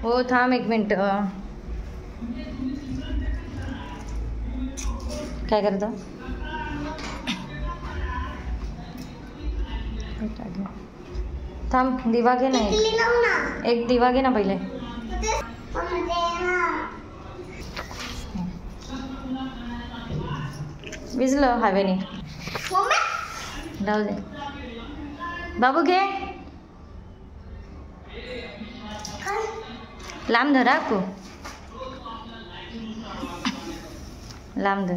हो थांब एक मिनिट. काय करतो? थांब दिवा घे ना, एक दिवा घे ना पहिले. विजलं हवेने. जाऊ दे बाबू, घे. लांब धर को, लांब धर.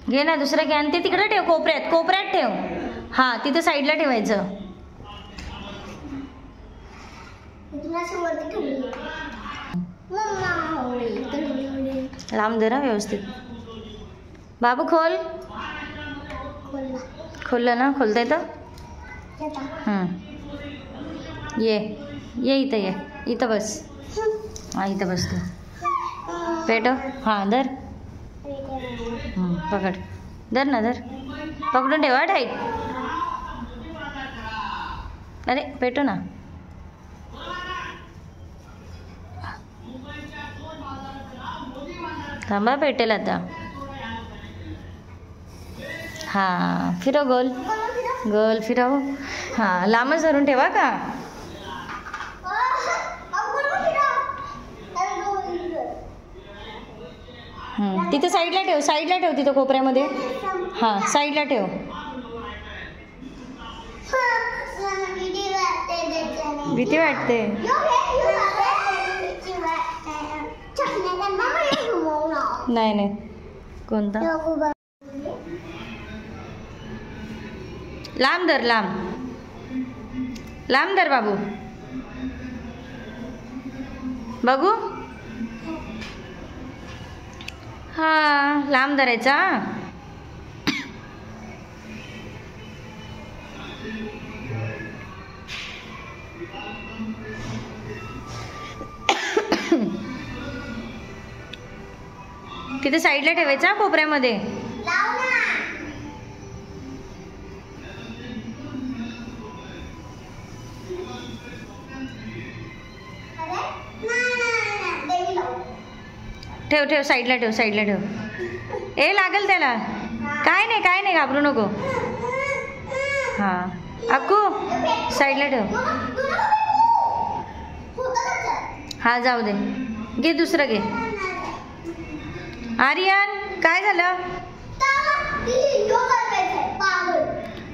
घे ना दुसरं घे आणि ते तिकडे ठेव, कोपऱ्यात कोपऱ्यात ठेव. हा तिथे साईडला ठेवायचं. लांब धरा व्यवस्थित. बाबू खोल. खोललं ना, खोलता येतं. ये ये इथं, ये इथं बस. हा इथं बस तू. पेटव. हां धर. पकड, धर ना, धर. पकडून ठेवा टाईट. अरे पेटो ना. थांबा पेटेल आता. हां फिरव गोल, गोल फिरव. हां लांबच धरून ठेवा का. तिथे साईडला ठेव, साईडला ठेव तिथं कोपऱ्यामध्ये. हां साईडला ठेव. भीती वाटते. नाही नाही कोणता. लांब धर, लांब लांब धर बाबू. बघू. हा लांब धरायचा. तिथे साईडला ठेवायचा कोपऱ्यामध्ये. ठेव ठेव साईडला ठेव, साईडला ठेव. ए लागल त्याला. काय नाही काय नाही, घाबरू नको. हां अक्कू साईडला ठेव. हा जाऊ दे. घे दुसरं घे. आर्यन काय झालं.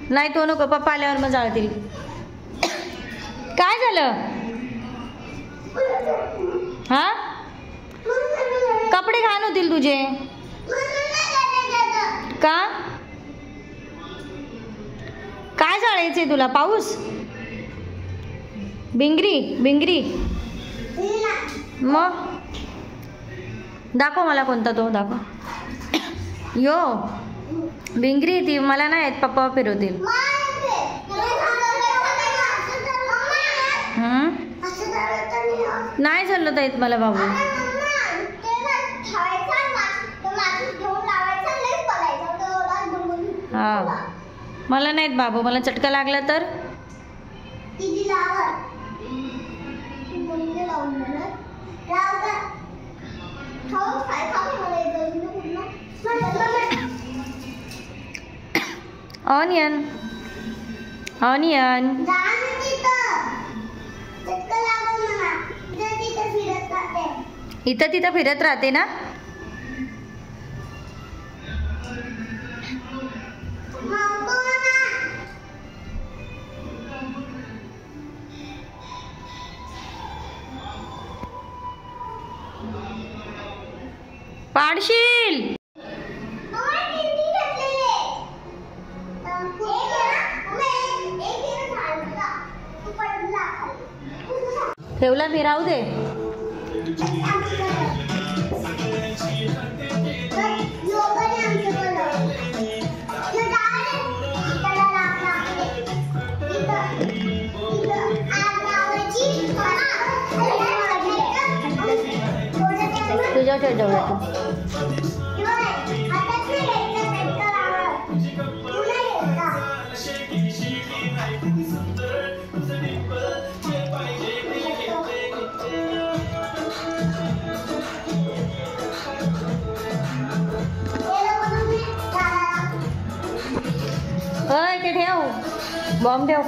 नाही तो नको, पप्पा आल्यावर मग जाळतील. काय झालं. हा कपडे घाण होतील तुझे. का काय जाळायचंय तुला. पाऊस. भिंगरी भिंगरी. मग दाखव मला कोणता तो, दाखव. यो भिंगरी ती मला नाही येत, पप्पा फिरवतील. नाही झालं तर येत मला बाबू. हा मला नाहीत बाबू, मला चटका लागला तर. Onion onion. इथं तिथं फिरत राहते ना. पाडशील. ठेवला मी, राहू दे. ठेव ठेव जवळ तू. होय ते ठेव बॉम्ब ठेव.